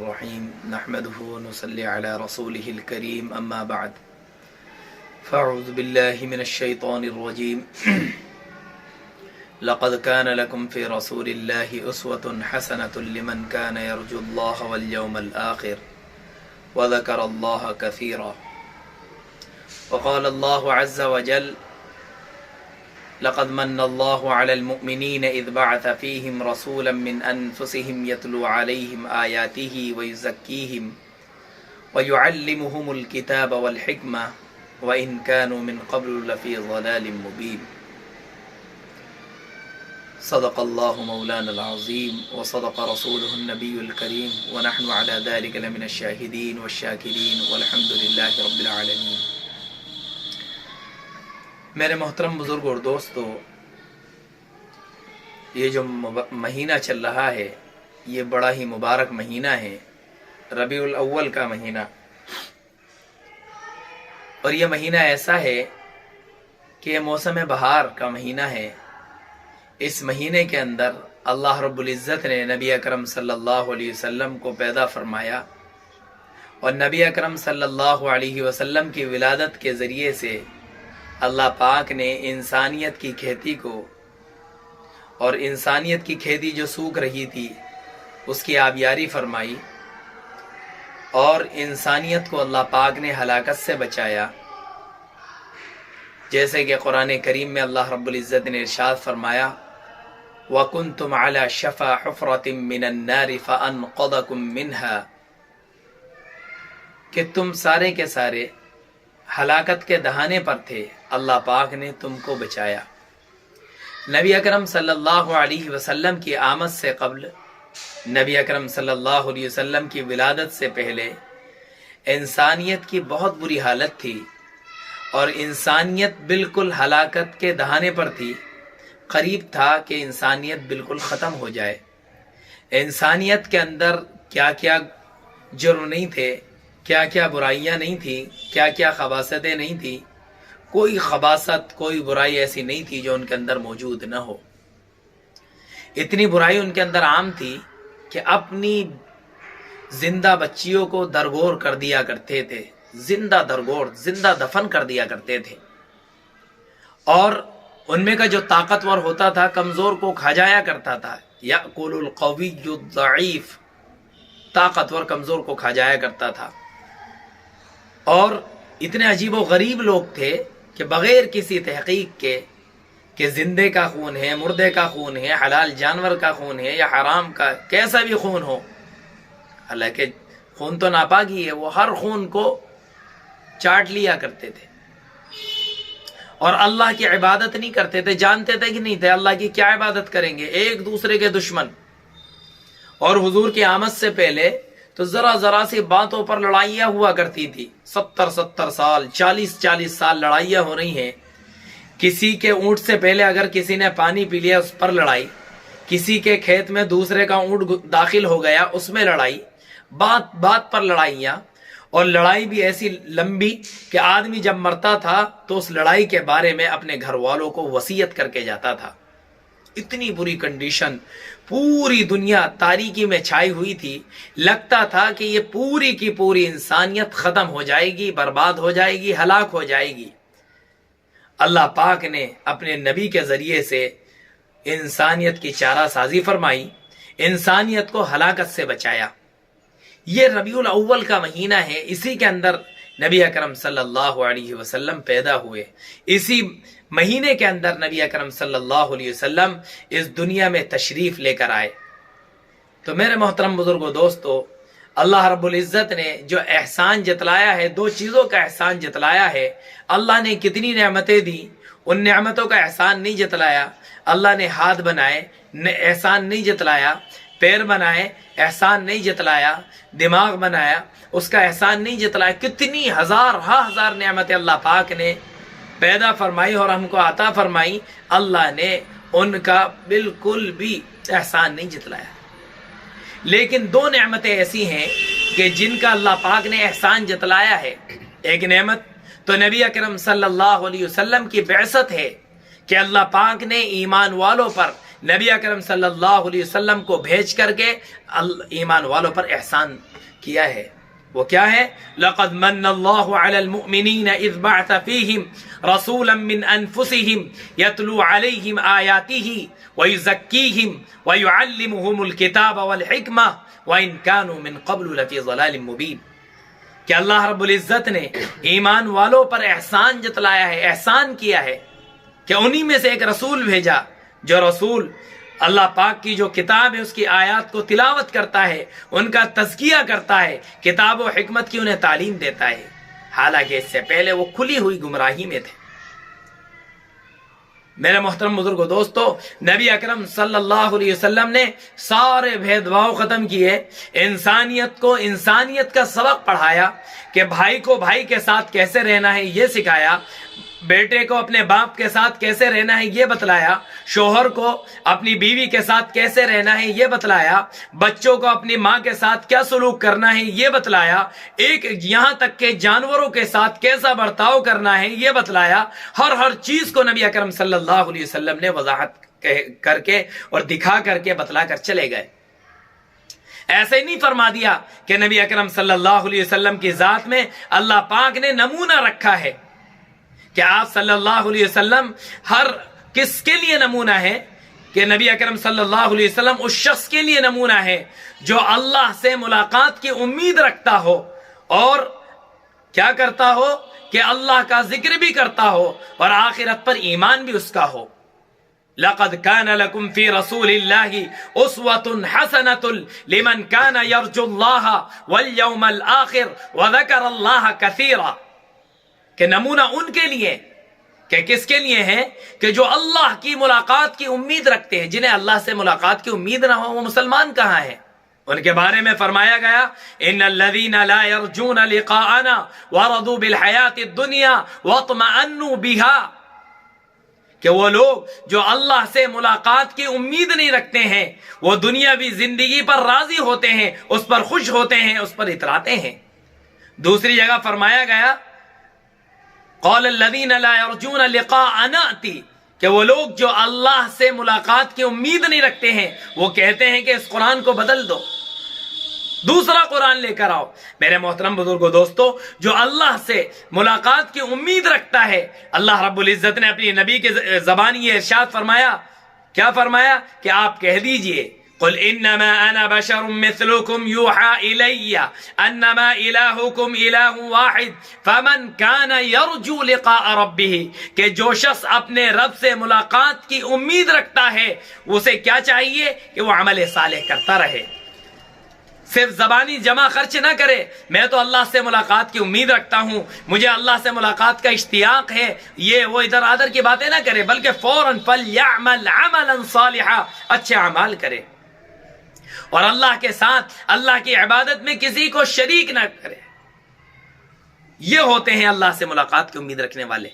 الرحيم نحمده ونصلي على رسوله الكريم أما بعد فأعوذ بالله من الشيطان الرجيم لقد كان لكم في رسول الله أسوة حسنة لمن كان يرجو الله واليوم الآخر وذكر الله كثيرا وقال الله عز وجل لقد من الله على المؤمنين إذ بعث فيهم رسولا من أنفسهم يتلو عليهم آياته ويزكيهم ويعلمهم الكتاب والحكمة وإن كانوا من قبل لفي ضلال مبين صدق الله مولانا العظيم وصدق رسوله النبي الكريم ونحن على ذلك لمن الشاهدين والشاكرين والحمد لله رب العالمين۔ میرے محترم بزرگ اور دوستو، یہ جو مہینہ چل رہا ہے یہ بڑا ہی مبارک مہینہ ہے، ربیع الاول کا مہینہ، اور یہ مہینہ ایسا ہے کہ موسم بہار کا مہینہ ہے۔ اس مہینے کے اندر اللہ رب العزت نے نبی اکرم صلی اللہ علیہ وسلم کو پیدا فرمایا، اور نبی اکرم صلی اللہ علیہ وسلم کی ولادت کے ذریعے سے اللہ پاک نے انسانیت کی کھیتی کو، اور انسانیت کی کھیتی جو سوکھ رہی تھی اس کی آبیاری فرمائی، اور انسانیت کو اللہ پاک نے ہلاکت سے بچایا۔ جیسے کہ قرآن کریم میں اللہ رب العزت نے ارشاد فرمایا وَكُنْتُمْ عَلَى شَفَا حُفْرَةٍ مِّنَ النَّارِ فَأَنْقَذَكُم مِّنْهَا، کہ تم سارے کے سارے ہلاکت کے دہانے پر تھے، اللہ پاک نے تم کو بچایا۔ نبی اکرم صلی اللہ علیہ وسلم کی آمد سے قبل، نبی اکرم صلی اللہ علیہ وسلم کی ولادت سے پہلے انسانیت کی بہت بری حالت تھی، اور انسانیت بالکل ہلاکت کے دہانے پر تھی۔ قریب تھا کہ انسانیت بالکل ختم ہو جائے۔ انسانیت کے اندر کیا کیا جرم نہیں تھے، کیا کیا برائیاں نہیں تھیں، کیا کیا خباثتیں نہیں تھیں، کوئی خباثت کوئی برائی ایسی نہیں تھی جو ان کے اندر موجود نہ ہو۔ اتنی برائی ان کے اندر عام تھی کہ اپنی زندہ بچیوں کو درگور کر دیا کرتے تھے، زندہ درگور، زندہ دفن کر دیا کرتے تھے، اور ان میں کا جو طاقتور ہوتا تھا کمزور کو کھا جایا کرتا تھا۔ یأکل القوی الضعیف، طاقتور کمزور کو کھا جایا کرتا تھا۔ اور اتنے عجیب و غریب لوگ تھے کہ بغیر کسی تحقیق کے کہ زندے کا خون ہے، مردے کا خون ہے، حلال جانور کا خون ہے یا حرام کا، کیسا بھی خون ہو، حالانکہ خون تو ناپاک ہی ہے، وہ ہر خون کو چاٹ لیا کرتے تھے، اور اللہ کی عبادت نہیں کرتے تھے۔ جانتے تھے کہ نہیں تھے اللہ کی کیا عبادت کریں گے، ایک دوسرے کے دشمن۔ اور حضور کی آمد سے پہلے تو ذرا ذرا سی باتوں پر لڑائیاں ہوا کرتی تھی، 70 سال، 40 سال لڑائیاں ہو رہی ہیں۔ کسی کے اونٹ سے پہلے اگر کسی نے پانی پی لیا اس پر لڑائی، کسی کے کھیت میں دوسرے کا اونٹ داخل ہو گیا اس میں لڑائی، بات بات پر لڑائیاں، اور لڑائی بھی ایسی لمبی کہ آدمی جب مرتا تھا تو اس لڑائی کے بارے میں اپنے گھر والوں کو وصیت کر کے جاتا تھا۔ اتنی بری کنڈیشن، پوری دنیا تاریکی میں چھائی ہوئی تھی، لگتا تھا کہ یہ پوری کی پوری انسانیت ختم ہو جائے گی، برباد ہو جائے گی، ہلاک ہو جائے گی۔ اللہ پاک نے اپنے نبی کے ذریعے سے انسانیت کی چارہ سازی فرمائی، انسانیت کو ہلاکت سے بچایا۔ یہ ربیع الاول کا مہینہ ہے، اسی کے اندر نبی اکرم صلی اللہ علیہ وسلم پیدا ہوئے، اسی مہینے کے اندر نبی اکرم صلی اللہ علیہ وسلم اس دنیا میں تشریف لے کر آئے۔ تو میرے محترم بزرگوں دوستو، اللہ رب العزت نے جو احسان جتلایا ہے، دو چیزوں کا احسان جتلایا ہے۔ اللہ نے کتنی نعمتیں دی، ان نعمتوں کا احسان نہیں جتلایا۔ اللہ نے ہاتھ بنائے، احسان نہیں جتلایا، پیر بنائے، احسان نہیں جتلایا، دماغ بنایا، اس کا احسان نہیں جتلایا۔ کتنی ہزار نعمتیں اللہ پاک نے پیدا فرمائی اور ہم کو عطا فرمائی، اللہ نے ان کا بالکل بھی احسان نہیں جتلایا۔ لیکن دو نعمتیں ایسی ہیں کہ جن کا اللہ پاک نے احسان جتلایا ہے۔ ایک نعمت تو نبی اکرم صلی اللہ علیہ وسلم کی بعثت ہے کہ اللہ پاک نے ایمان والوں پر نبی اکرم صلی اللہ علیہ وسلم کو بھیج کر کے ایمان والوں پر احسان کیا ہے، وہ کیا ہے؟ لقد من اللہ علی المؤمنین اذ بعث فیہم رسولا من انفسہم یتلو علیہم آیاتہ ویزکیہم ویعلمہم الکتاب والحکمہ وان کانوا من قبل لفی ضلال مبین، کہ اللہ رب العزت نے ایمان والوں پر احسان جتلایا ہے، احسان کیا ہے کہ انہی میں سے ایک رسول بھیجا، جو رسول اللہ پاک کی جو کتاب ہے اس کی آیات کو تلاوت کرتا ہے، ان کا تزکیہ کرتا ہے، کتاب و حکمت کی انہیں تعلیم دیتا ہے، حالانکہ اس سے پہلے وہ کھلی ہوئی گمراہی میں تھے۔ میرے محترم بزرگوں، دوستو، نبی اکرم صلی اللہ علیہ وسلم نے سارے بھید بھاؤ ختم کیے، انسانیت کو انسانیت کا سبق پڑھایا کہ بھائی کو بھائی کے ساتھ کیسے رہنا ہے یہ سکھایا، بیٹے کو اپنے باپ کے ساتھ کیسے رہنا ہے یہ بتلایا، شوہر کو اپنی بیوی کے ساتھ کیسے رہنا ہے یہ بتلایا، بچوں کو اپنی ماں کے ساتھ کیا سلوک کرنا ہے یہ بتلایا، ایک یہاں تک کہ جانوروں کے ساتھ کیسا برتاؤ کرنا ہے یہ بتلایا۔ ہر چیز کو نبی اکرم صلی اللہ علیہ وسلم نے وضاحت کر کے اور دکھا کر کے بتلا کر چلے گئے۔ ایسے ہی نہیں فرما دیا کہ نبی اکرم صلی اللہ علیہ وسلم کی ذات میں اللہ پاک نے نمونہ رکھا ہے کہ آپ صلی اللہ علیہ وسلم ہر کس کے لیے نمونہ ہے، کہ نبی اکرم صلی اللہ علیہ وسلم اس شخص کے لیے نمونہ ہے جو اللہ سے ملاقات کی امید رکھتا ہو اور کیا کرتا ہو کہ اللہ کا ذکر بھی کرتا ہو اور آخرت پر ایمان بھی اس کا ہو۔ لقد كان لكم في رسول الله اسوة حسنة لمن كان يرجو الله واليوم الآخر وذكر الله كثيرا، کہ نمونہ ان کے لیے، کہ کس کے لیے ہے؟ کہ جو اللہ کی ملاقات کی امید رکھتے ہیں، جنہیں اللہ سے ملاقات کی امید نہ ہو وہ مسلمان کہاں ہیں؟ ان کے بارے میں فرمایا گیا ان الذين لا يرجون لقاءنا ورضوا بالحياة الدنيا واطمأنوا بها، کہ وہ لوگ جو اللہ سے ملاقات کی امید نہیں رکھتے ہیں وہ دنیاوی زندگی پر راضی ہوتے ہیں، اس پر خوش ہوتے ہیں، اس پر اتراتے ہیں۔ دوسری جگہ فرمایا گیا قال الذين لا يرجون لقاءنا، کہ وہ لوگ جو اللہ سے ملاقات کی امید نہیں رکھتے ہیں وہ کہتے ہیں کہ اس قرآن کو بدل دو، دوسرا قرآن لے کر آؤ۔ میرے محترم بزرگوں، دوستو، جو اللہ سے ملاقات کی امید رکھتا ہے، اللہ رب العزت نے اپنی نبی کے زبانی یہ ارشاد فرمایا، کیا فرمایا؟ کہ آپ کہہ دیجئے قل انما انا بشر مثلكم يوحى الي انما الهكم اله واحد فمن كان يرجو لقاء ربه، کہ جو شخص اپنے رب سے ملاقات کی امید رکھتا ہے اسے کیا چاہیے؟ کہ وہ عمل صالح کرتا رہے، صرف زبانی جمع خرچ نہ کرے، میں تو اللہ سے ملاقات کی امید رکھتا ہوں، مجھے اللہ سے ملاقات کا اشتیاق ہے، یہ وہ ادھر ادھر کی باتیں نہ کرے، بلکہ فوراً فَلْيَعْمَلْ عَمَلًا صَالِحًا، اچھے اعمال کرے اور اللہ کے ساتھ اللہ کی عبادت میں کسی کو شریک نہ کرے۔ یہ ہوتے ہیں اللہ سے ملاقات کی امید رکھنے والے۔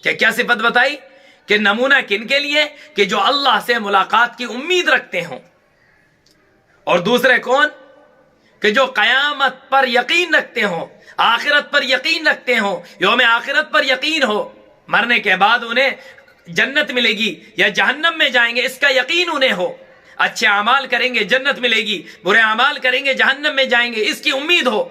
کیا صفت بتائی؟ کہ نمونہ کن کے لیے؟ کہ جو اللہ سے ملاقات کی امید رکھتے ہوں۔ اور دوسرے کون؟ کہ جو قیامت پر یقین رکھتے ہوں، آخرت پر یقین رکھتے ہوں، یوم آخرت پر یقین ہو، مرنے کے بعد انہیں جنت ملے گی یا جہنم میں جائیں گے اس کا یقین انہیں ہو، اچھے اعمال کریں گے جنت ملے گی، برے اعمال کریں گے جہنم میں جائیں گے، اس کی امید ہو۔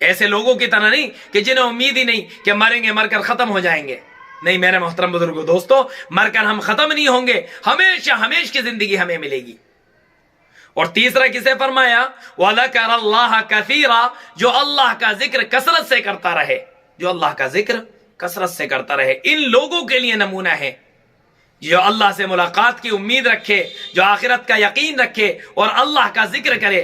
ایسے لوگوں کی طرح نہیں کہ جنہیں امید ہی نہیں کہ مریں گے، مر کر ختم ہو جائیں گے۔ نہیں میرے محترم بزرگوں، دوستو، مر کر ہم ختم نہیں ہوں گے، ہمیشہ کی زندگی ہمیں ملے گی۔ اور تیسرا کسے فرمایا؟ وَذَكَرَ اللَّهَ كَثِيرًا، جو اللہ کا ذکر کثرت سے کرتا رہے، جو اللہ کا ذکر کثرت سے کرتا رہے، ان لوگوں کے لیے نمونہ ہے جو اللہ سے ملاقات کی امید رکھے، جو آخرت کا یقین رکھے اور اللہ کا ذکر کرے،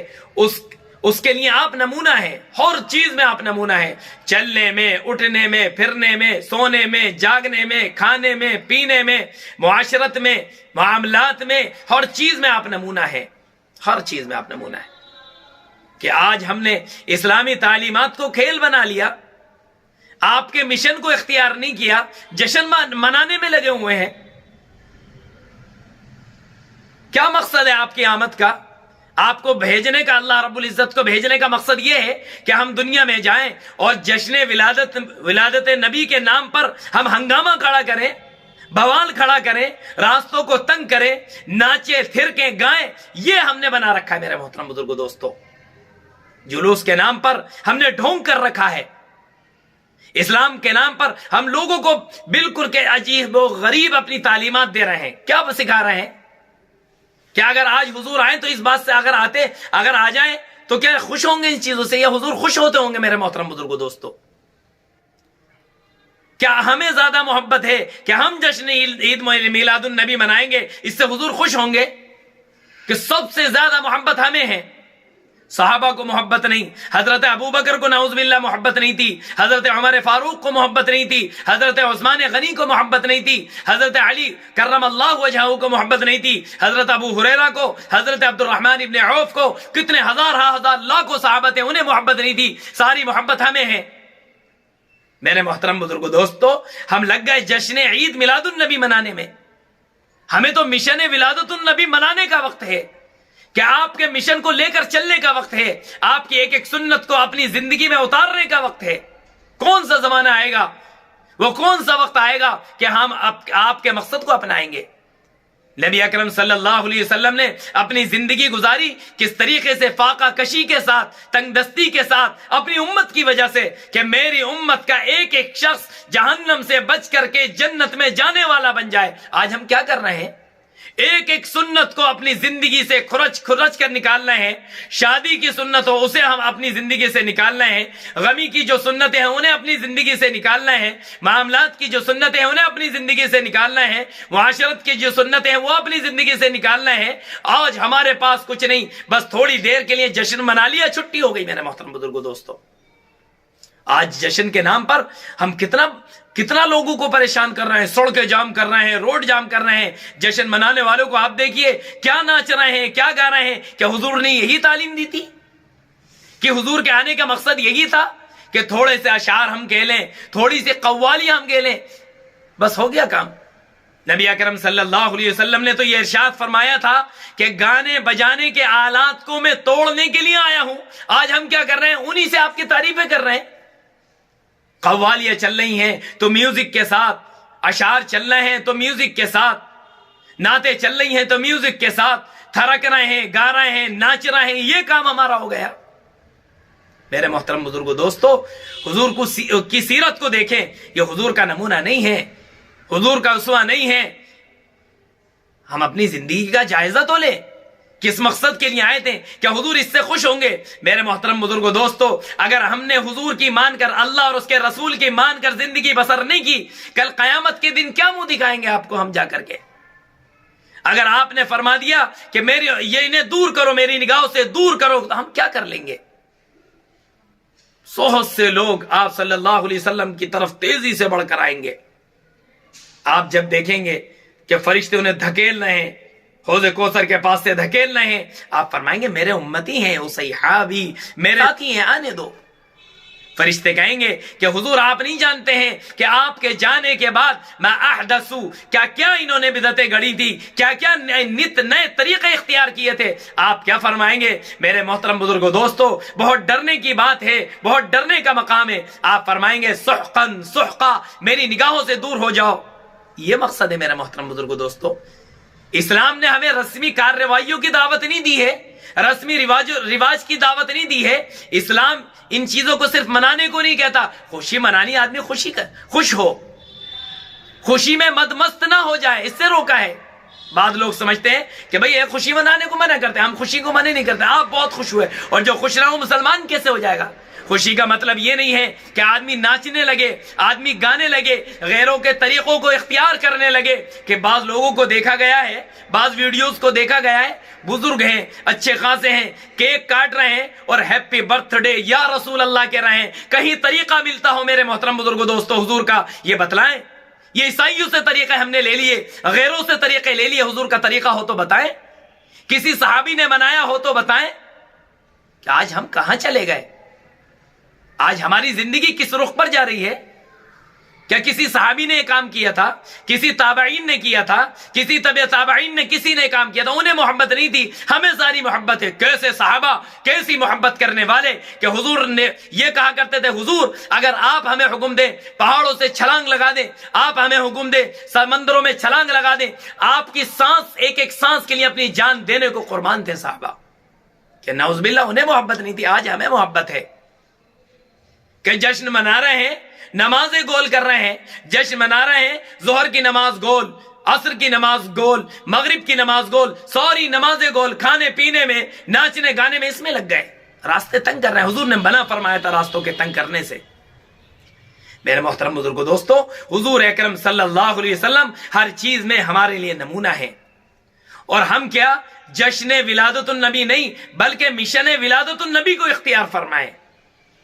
اس کے لیے آپ نمونہ ہیں، ہر چیز میں آپ نمونہ ہیں، چلنے میں، اٹھنے میں، پھرنے میں، سونے میں، جاگنے میں، کھانے میں، پینے میں، معاشرت میں، معاملات میں، ہر چیز میں آپ نمونہ ہیں، ہر چیز میں آپ نمونہ ہیں۔ کہ آج ہم نے اسلامی تعلیمات کو کھیل بنا لیا، آپ کے مشن کو اختیار نہیں کیا، جشن منانے میں لگے ہوئے ہیں۔ کیا مقصد ہے آپ کی آمد کا؟ آپ کو بھیجنے کا، اللہ رب العزت کو بھیجنے کا مقصد یہ ہے کہ ہم دنیا میں جائیں اور جشن ولادت نبی کے نام پر ہم ہنگامہ کھڑا کریں، بوال کھڑا کریں, راستوں کو تنگ کریں, ناچے تھرکیں گائیں, یہ ہم نے بنا رکھا ہے میرے محترم بزرگوں دوستو. جلوس کے نام پر ہم نے ڈھونگ کر رکھا ہے. اسلام کے نام پر ہم لوگوں کو بالکل کہ عجیب و غریب اپنی تعلیمات دے رہے ہیں. کیا سکھا رہے ہیں؟ کیا اگر آج حضور آئیں تو اس بات سے اگر آ جائیں تو کیا خوش ہوں گے ان چیزوں سے, یا حضور خوش ہوتے ہوں گے میرے محترم بزرگوں دوستو؟ کیا ہمیں زیادہ محبت ہے کہ ہم جشن عید میلاد النبی منائیں گے, اس سے حضور خوش ہوں گے؟ کہ سب سے زیادہ محبت ہمیں ہے. صحابہ کو محبت نہیں, حضرت ابو بکر کو نعوذ باللہ محبت نہیں تھی, حضرت عمر فاروق کو محبت نہیں تھی, حضرت عثمان غنی کو محبت نہیں تھی, حضرت علی کرم اللہ وجہہ کو محبت نہیں تھی, حضرت ابو ہریرہ کو, حضرت عبد الرحمن ابن عوف کو, کتنے ہزار لاکھوں صحابہ تھے, انہیں محبت نہیں تھی. ساری محبت ہمیں ہے. میرے محترم بزرگوں دوستو, ہم لگ گئے جشن عید میلاد النبی منانے میں. ہمیں تو مشن ولادت النبی منانے کا وقت ہے, کہ آپ کے مشن کو لے کر چلنے کا وقت ہے, آپ کی ایک ایک سنت کو اپنی زندگی میں اتارنے کا وقت ہے. کون سا زمانہ آئے گا, وہ کون سا وقت آئے گا کہ ہم آپ کے مقصد کو اپنائیں گے؟ نبی اکرم صلی اللہ علیہ وسلم نے اپنی زندگی گزاری کس طریقے سے, فاقہ کشی کے ساتھ, تنگ دستی کے ساتھ, اپنی امت کی وجہ سے, کہ میری امت کا ایک ایک شخص جہنم سے بچ کر کے جنت میں جانے والا بن جائے. آج ہم کیا کر رہے ہیں؟ ایک ایک سنت کو اپنی زندگی سے کھرچ کر نکال رہے ہیں. شادی کی سنت ہو اسے ہم اپنی زندگی سے نکال رہے ہیں, غمی کی جو سنتیں ہیں انہیں اپنی زندگی سے نکال رہے ہیں, معاملات کی جو سنتیں ہیں انہیں اپنی زندگی سے نکال رہے ہیں, معاشرت کی جو سنتیں ہیں وہ اپنی زندگی سے نکال رہے ہیں. آج ہمارے پاس کچھ نہیں, بس تھوڑی دیر کے لیے جشن منا لیا, چھٹی ہو گئی. میرے محترم بزرگوں دوستو, آج جشن کے نام پر ہم کتنا لوگوں کو پریشان کر رہے ہیں, سڑکیں جام کر رہے ہیں, روڈ جام کر رہے ہیں. جشن منانے والوں کو آپ دیکھیے کیا ناچ رہے ہیں, کیا گا رہے ہیں. کیا حضور نے یہی تعلیم دی تھی؟ کہ حضور کے آنے کا مقصد یہی تھا کہ تھوڑے سے اشعار ہم کہہ لیں, تھوڑی سی قوالی ہم کہہ لیں, بس ہو گیا کام؟ نبی اکرم صلی اللہ علیہ وسلم نے تو یہ ارشاد فرمایا تھا کہ گانے بجانے کے آلات کو میں توڑنے کے لیے آیا ہوں. آج ہم کیا کر رہے ہیں؟ انہی سے آپ کی تعریفیں کر رہے ہیں. قوالیاں چل رہی ہیں تو میوزک کے ساتھ, اشعار چل رہے ہیں تو میوزک کے ساتھ, نعتیں چل رہی ہیں تو میوزک کے ساتھ, تھرک رہے ہیں, گا رہے ہیں, ناچ رہے ہیں. یہ کام ہمارا ہو گیا. میرے محترم بزرگوں دوستو, حضور کی سیرت کو دیکھیں. یہ حضور کا نمونہ نہیں ہے, حضور کا اسوہ نہیں ہے. ہم اپنی زندگی کا جائزہ تو لیں. کس مقصد کے لیے آئے تھے؟ کیا حضور اس سے خوش ہوں گے؟ میرے محترم بزرگوں دوستو, اگر ہم نے حضور کی مان کر, اللہ اور اس کے رسول کی مان کر زندگی بسر نہیں کی, کل قیامت کے دن کیا منہ دکھائیں گے آپ کو ہم جا کر کے؟ اگر آپ نے فرما دیا کہ یہ انہیں دور کرو, میری نگاہوں سے دور کرو, تو ہم کیا کر لیں گے؟ بہت سے لوگ آپ صلی اللہ علیہ وسلم کی طرف تیزی سے بڑھ کر آئیں گے. آپ جب دیکھیں گے کہ فرشتے انہیں دھکیل رہے ہیں, حوض کوثر کے پاس سے دھکیل رہے ہیں, آپ فرمائیں گے میرے امتی ہیں, وہ صحابی میرے ساتھی ہیں, آنے دو. فرشتے کہیں گے کہ حضور آپ نہیں جانتے ہیں کہ آپ کے جانے کے بعد میں احدثو, کیا انہوں نے بدعتیں گڑی تھی, کیا نئے طریقے اختیار کیے تھے. آپ کیا فرمائیں گے؟ میرے محترم بزرگوں دوستو, بہت ڈرنے کی بات ہے, بہت ڈرنے کا مقام ہے. آپ فرمائیں گے سحقن سحقا, میری نگاہوں سے دور ہو جاؤ. یہ مقصد ہے میرے محترم بزرگوں دوستو. اسلام نے ہمیں رسمی کارروائیوں کی دعوت نہیں دی ہے, رسمی رواج کی دعوت نہیں دی ہے. اسلام ان چیزوں کو صرف منانے کو نہیں کہتا. خوشی منانی, آدمی خوش ہو, خوشی میں مد مست نہ ہو جائے, اس سے روکا ہے. بعض لوگ سمجھتے ہیں کہ بھئی یہ خوشی منانے کو منع کرتے ہیں, ہم خوشی کو منع نہیں کرتے. آپ بہت خوش ہوئے, اور جو خوش نہ ہو مسلمان کیسے ہو جائے گا؟ خوشی کا مطلب یہ نہیں ہے کہ آدمی ناچنے لگے, آدمی گانے لگے, غیروں کے طریقوں کو اختیار کرنے لگے. کہ بعض لوگوں کو دیکھا گیا ہے, بعض ویڈیوز کو دیکھا گیا ہے, بزرگ ہیں, اچھے خاصے ہیں, کیک کاٹ رہے ہیں اور ہیپی برتھ ڈے یا رسول اللہ کہہ رہے ہیں. کہیں طریقہ ملتا ہو میرے محترم بزرگوں دوستو حضور کا, یہ بتلائیں. یہ عیسائیوں سے طریقے ہم نے لے لیے, غیروں سے طریقے لے لیے, حضور کا طریقہ ہو تو بتائیں, کسی صحابی نے منایا ہو تو بتائیں. کہ آج ہم کہاں چلے گئے؟ آج ہماری زندگی کس رخ پر جا رہی ہے؟ کیا کسی صحابی نے کام کیا تھا؟ کسی تابعین نے کیا تھا؟ کسی تبع تابعین نے کسی نے کام کیا تھا؟ انہیں محبت نہیں تھی، ہمیں ساری محبت ہے۔ کیسے صحابہ کیسی محبت کرنے والے کہ حضور نے یہ کہا کرتے تھے، حضور اگر آپ ہمیں حکم دیں پہاڑوں سے چھلانگ لگا دیں، آپ ہمیں حکم دیں سمندروں میں چھلانگ لگا دیں، آپ کی سانس ایک ایک سانس کے لیے اپنی جان دینے کو قربان تھے صحابہ۔ کہ نعوذ باللہ انہیں محبت نہیں تھی، آج ہمیں محبت ہے کہ جشن منا رہے ہیں، نمازیں گول کر رہے ہیں، جشن منا رہے ہیں، ظہر کی نماز گول، عصر کی نماز گول، مغرب کی نماز گول، سوری نمازیں گول، کھانے پینے میں، ناچنے گانے میں، اس میں لگ گئے، راستے تنگ کر رہے ہیں۔ حضور نے منع فرمایا تھا راستوں کے تنگ کرنے سے۔ میرے محترم بزرگوں دوستو، حضور اکرم صلی اللہ علیہ وسلم ہر چیز میں ہمارے لیے نمونہ ہے، اور ہم کیا جشن ولادت النبی نہیں بلکہ مشن ولادت النبی کو اختیار فرمائیں۔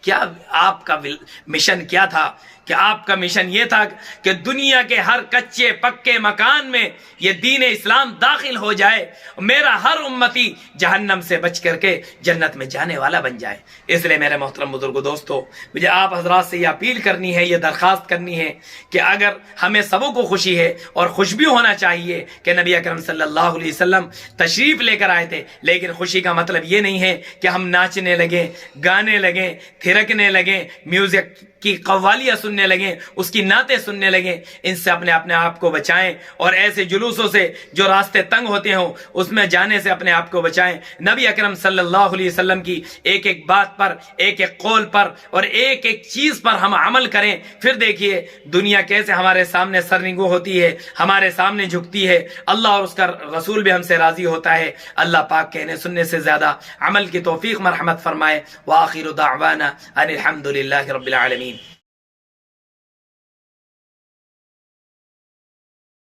کیا آپ کا مشن کیا تھا؟ کہ آپ کا مشن یہ تھا کہ دنیا کے ہر کچے پکے مکان میں یہ دین اسلام داخل ہو جائے، میرا ہر امتی جہنم سے بچ کر کے جنت میں جانے والا بن جائے۔ اس لیے میرے محترم بزرگوں دوستو، مجھے آپ حضرات سے یہ اپیل کرنی ہے، یہ درخواست کرنی ہے کہ اگر ہمیں سبوں کو خوشی ہے اور خوش بھی ہونا چاہیے کہ نبی اکرم صلی اللہ علیہ وسلم تشریف لے کر آئے تھے، لیکن خوشی کا مطلب یہ نہیں ہے کہ ہم ناچنے لگیں، گانے لگیں، تھرکنے لگیں، میوزک کی قوالیاں سننے لگیں، اس کی نعتیں سننے لگیں۔ ان سے اپنے آپ کو بچائیں، اور ایسے جلوسوں سے جو راستے تنگ ہوتے ہوں اس میں جانے سے اپنے آپ کو بچائیں۔ نبی اکرم صلی اللہ علیہ وسلم کی ایک ایک بات پر، ایک ایک قول پر اور ایک ایک چیز پر ہم عمل کریں، پھر دیکھیے دنیا کیسے ہمارے سامنے سرنگو ہوتی ہے، ہمارے سامنے جھکتی ہے، اللہ اور اس کا رسول بھی ہم سے راضی ہوتا ہے۔ اللہ پاک کہنے سننے سے زیادہ عمل کی توفیق مرحمت فرمائے۔ وآخر دعوانا ان الحمد للہ رب العالمین۔